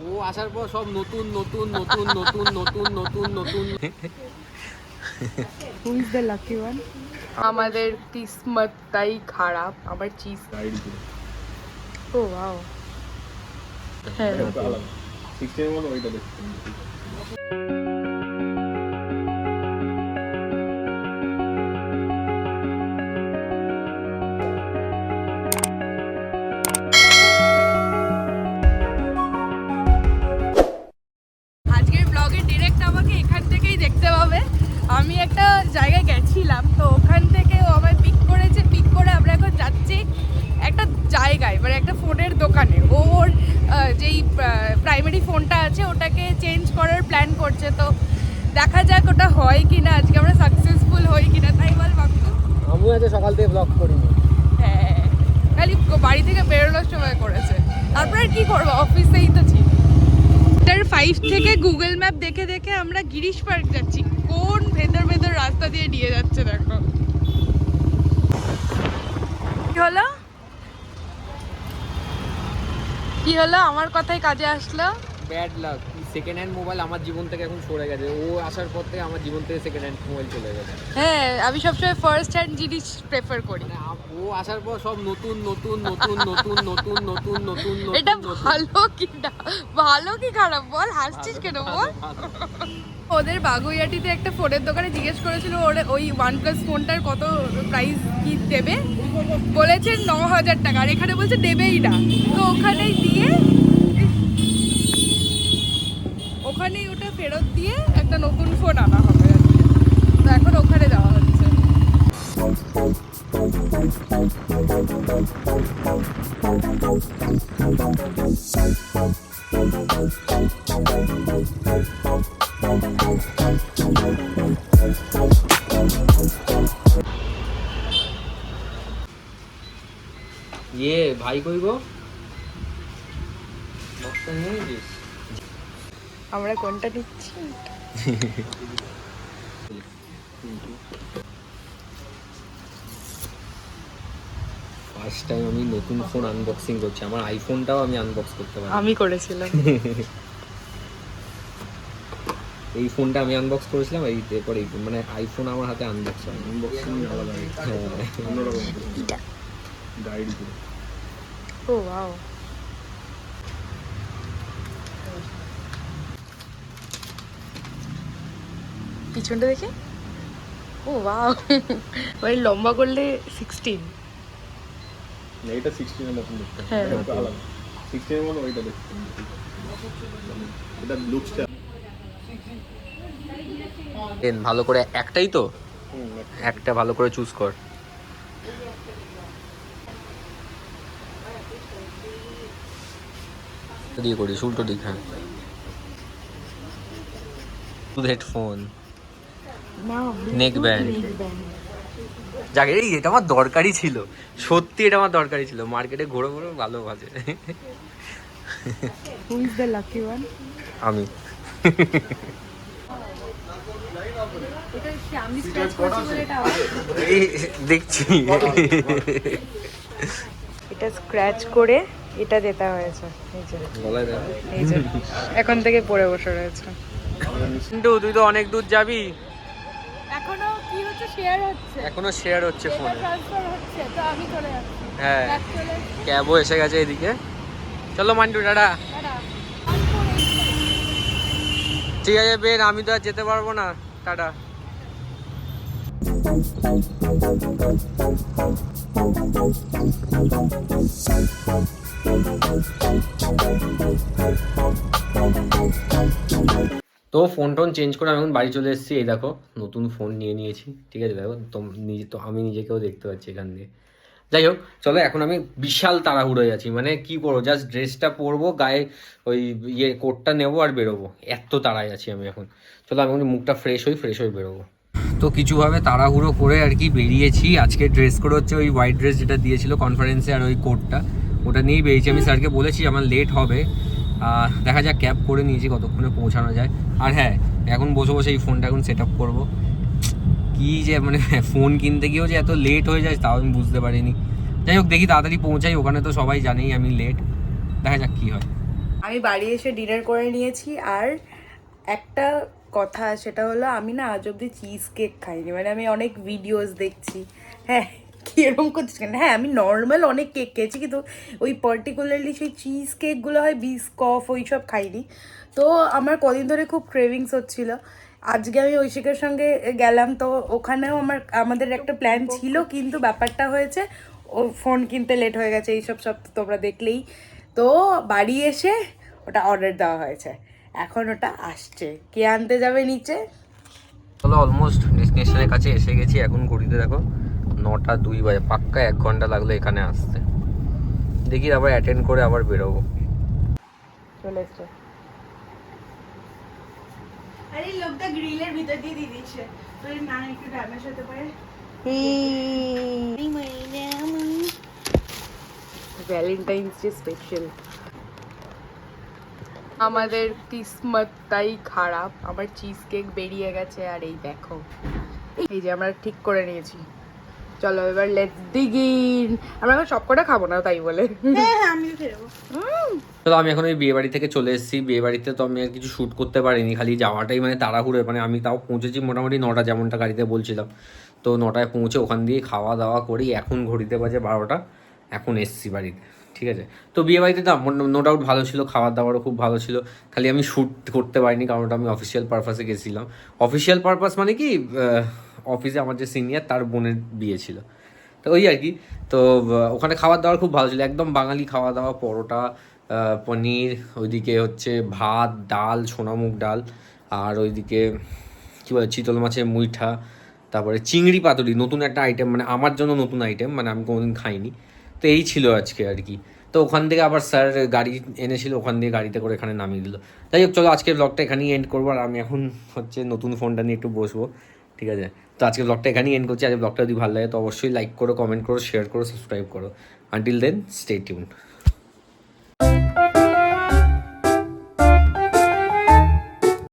ও আসার পর সব নতুন নতুন নতুন নতুন নতুন নতুন নতুন। Who is the lucky one? আমাদের কিসমতটাই খারাপ। আমার চিজ ও ওয়াও। হ্যাঁ আজকের ব্লগে ডিরেক্ট আমাকে এখান থেকেই দেখতে পাবে। আমি একটা জায়গায় গেছিলাম, তো ওখান থেকে ও আমায় পিক করেছে। পিক করে আমরা এখন যাচ্ছি একটা জায়গায়, মানে একটা ফোনের দোকানে। ওর যেই প্রাইমারি ফোনটা আছে ওটাকে চেঞ্জ করার প্ল্যান করছে। তো দেখা যাক ওটা হয় কিনা, আজকে আমরা সাকসেসফুল হই কিনা। তাই বল বাক্য। আমি আজ সকাল থেকে ব্লগ করিনি। হ্যাঁ, খালি বাড়ি থেকে বেরোনোর সময় করেছে। তারপর আর কি করবো, অফিসেই তো ছিল। 5 থেকে গুগল ম্যাপ দেখে দেখে আমরা গিরিশ পার্ক যাচ্ছি। কোন ভেতর ভেতর রাস্তা দিয়ে নিয়ে যাচ্ছে দেখো। কি হলো কি হলো, আমার কথাই কাজে আসলো। Bad luck, second hand mobile আমার জীবন থেকে এখন সরে গেছে। ও আসার পর থেকে আমার জীবন থেকে সেকেন্ড হ্যান্ড মোবাইল চলে গেছে। হ্যাঁ, আমি সবসময় ফার্স্ট হ্যান্ড জিনিস প্রেফার করি। মানে ও আসার পর সব নতুন নতুন নতুন নতুন নতুন নতুন নতুন। এটা ভালো কি না, ভালো কি খারাপ বল, হাসছিস কেন বল। ওদের বাগুইয়াটিতে একটা ফোনের দোকানে জিজ্ঞেস করেছিল ওই OnePlus ফোনটার কত প্রাইস কি দেবে, বলেছে 9,000 টাকা। আর এখানে বলছে দেবেই না। তো ওখানেই দিয়ে ওখানেই ওটা ফেরত দিয়ে একটা নতুন ফোন আনা হবে আর কি। তো এখন ওখানে যাওয়া হচ্ছে। ইয়ে ভাই কই গো? বক্সটা নিয়ে নিয়েছিস? আমরা কোনটা নিচ্ছি? ফার্স্ট টাইম আমি নতুন ফোন আনবক্সিং করছি। আমার আইফোনটাও আমি আনবক্স করতে পারি। আমি করেছিলাম। এই ফোনটা আমি আনবক্স করেছিলাম, এই এরপর এই মানে আইফোন আমার হাতে আনবক্স হয়। আনবক্সিং আলাদা, অন্যরকম গাইড দিয়ে। ও ওয়াও। পিছনটা দেখে ও ওয়াও। মানে লম্বা করলে 16। এটা 16 এর মতন দেখতে। হ্যাঁ। এটা একটু আলাদা। 16 এর মতন ওইটা দেখতে। এটা লুকসটা ভালো করে একটাই তো, একটা ভালো করে চুজ কর। দিয়ে করিস উল্টো দিক। হ্যাঁ, হেডফোন, নেক ব্যান্ড। যাক, এই এটা আমার দরকারই ছিল, সত্যি এটা আমার দরকারই ছিল। মার্কেটে ঘুরে ঘুরে ভালো বাজে। Who is the lucky one? আমি এই দেখছি এটা স্ক্র্যাচ করে এটা দিতে হয়েছে। গলায় দেখ। এই যে এখন থেকে পরে বসে রয়েছে। কিন্তু তুই তো অনেক দূর যাবি। এখনো কি হচ্ছে, শেয়ার হচ্ছে, এখনো শেয়ার হচ্ছে ফোনে। ট্রান্সফার হচ্ছে। তো আমি চলে যাচ্ছি। হ্যাঁ, ব্যাক চলে এসেছি। ক্যাবও এসে গেছে এদিকে। চলো মান্টু, টাটা। টাটা। ঠিক আছে বেন, আমি তো আর যেতে পারবো না। টাটা। তো ফোন টোন চেঞ্জ করে আমি এখন বাড়ি চলে এসেছি। এই দেখো নতুন ফোন নিয়ে নিয়েছি। ঠিক আছে, দেখো তো আমি নিজেকেও দেখতে পাচ্ছি এখান দিয়ে। যাই হোক, চলো এখন আমি বিশাল তাড়াহুড়োয় আছি। মানে কি করবো, জাস্ট ড্রেসটা পরবো, গায়ে ওই কোটটা নেবো আর বেরোবো। এত তাড়ায় আছি আমি এখন। চলো আমি মুখটা ফ্রেশ হয়ে বেরোবো। তো কিছুভাবে তাড়াহুড়ো করে আর কি বেরিয়েছি। আজকে ড্রেস করে হচ্ছে ওই হোয়াইট ড্রেস যেটা দিয়েছিল কনফারেন্সে, আর ওই কোটটা, ওটা নিয়েই বেরিয়েছি। আমি স্যারকে বলেছি আমার লেট হবে, দেখা যাক। ক্যাব করে নিয়েছি, কতক্ষণে পৌঁছানো যায়। আর হ্যাঁ, এখন বসে বসে এই ফোনটা এখন সেট আপ করবো। কী যে মানে ফোন কিনতে গিয়েও যে এত লেট হয়ে যায় তাও আমি বুঝতে পারিনি। যাই হোক, দেখি তাড়াতাড়ি পৌঁছাই। ওখানে তো সবাই জানেই আমি লেট, দেখা যাক কী হয়। আমি বাড়ি এসে ডিনার করে নিয়েছি। আর একটা কথা, সেটা হলো আমি না আজ অব্দি চিজ কেক খাইনি। মানে আমি অনেক ভিডিওস দেখছি, হ্যাঁ কি এরকম করছিস কেন, হ্যাঁ আমি নর্মাল অনেক কেক খেয়েছি, কিন্তু ওই পার্টিকুলারলি সেই চিজ কেকগুলো হয় বিস্কফ ওই সব খাইনি। তো আমার কদিন ধরে খুব ক্রেভিংস হচ্ছিল। আজকে আমি ঐশিকার সঙ্গে গেলাম, তো ওখানেও আমাদের একটা প্ল্যান ছিল, কিন্তু ব্যাপারটা হয়েছে ও ফোন কিনতে লেট হয়ে গেছে, এইসব সব তো তোমরা দেখলেই। তো বাড়ি এসে ওটা অর্ডার দেওয়া হয়েছে, এখন ওটা আসছে। কে আনতে যাবে নিচে? চলো অলমোস্ট ডেস্টিনেশনের কাছে এসে গেছি। এখন ঘড়িতে দেখো 9:02 বাজে, পাক্কা 1 ঘন্টা লাগলো এখানে আসতে। দেখি আবার অ্যাটেন্ড করে আবার বেরোবো। চলে এসছে। আরে লোকটা গ্রিলের ভিতর দিয়ে দিয়ে দিচ্ছে, তো না একটু ড্যামেজ হতে পারে। Valentine's day special. আমাদের কিসমতটাই খারাপ, আমার চিজ কেক বেরিয়ে গেছে। আর এই দেখো, এই যে আমরা ঠিক করে নিয়েছি। চলো এবার লেটস ডিগ ইন। আমরা এখন সবকটা খাবো না তাই বলে। হ্যাঁ আমি খেয়ে নেবো। তো আমি এখন ওই বিয়ে বাড়ি থেকে চলে এসেছি। বিয়ে বাড়িতে তো আমি আর কিছু শ্যুট করতে পারিনি, খালি যাওয়াটাই মানে তাড়াহুড়ো। মানে আমি তাও পৌঁছেছি মোটামুটি 9টা, যেমনটা গাড়িতে বলছিলাম। তো 9টায় পৌঁছে ওখান দিয়ে খাওয়া দাওয়া করি, এখন ঘড়িতে বাজে 12টা, এখন এসছি বাড়িতে। ঠিক আছে, তো বিয়ে বাড়িতে না নো ডাউট ভালো ছিল, খাবার দাবারও খুব ভালো ছিল। খালি আমি শ্যুট করতে পারিনি, কারণ ওটা আমি অফিসিয়াল পারপাসে গেছিলাম। অফিসিয়াল পারপাস মানে কি, অফিসে আমার যে সিনিয়র তার বোনের বিয়ে ছিল, তো ওই আর কি। তো ওখানে খাবার দাবার খুব ভালো ছিল, একদম বাঙালি খাওয়া দাওয়া, পরোটা, পনির, ওইদিকে হচ্ছে ভাত, ডাল, সোনামুগ ডাল, আর ওইদিকে কী বলে চিতল মাছের মুইঠা, তারপরে চিংড়ি পাতুরি, নতুন একটা আইটেম, মানে আমার জন্য নতুন আইটেম, মানে আমি কোনোদিন খাইনি। তো এই ছিল আজকে আর কি। তো ওখান থেকে আবার স্যার গাড়ি এনেছিল, ওখান দিয়ে গাড়িতে করে এখানে নামিয়ে দিল। যাই হোক, চলো আজকের ব্লগটা এখানেই এন্ড করবো। আর আমি এখন হচ্ছে নতুন ফোনটা নিয়ে একটু বসবো। ঠিক আছে, তো আজকে ব্লগটা এখানেই এন্ড করছি। আজকে ব্লগটা যদি ভালো লাগে তো অবশ্যই লাইক করো, কমেন্ট করো, শেয়ার করো, সাবস্ক্রাইব করো। Until then stay tuned.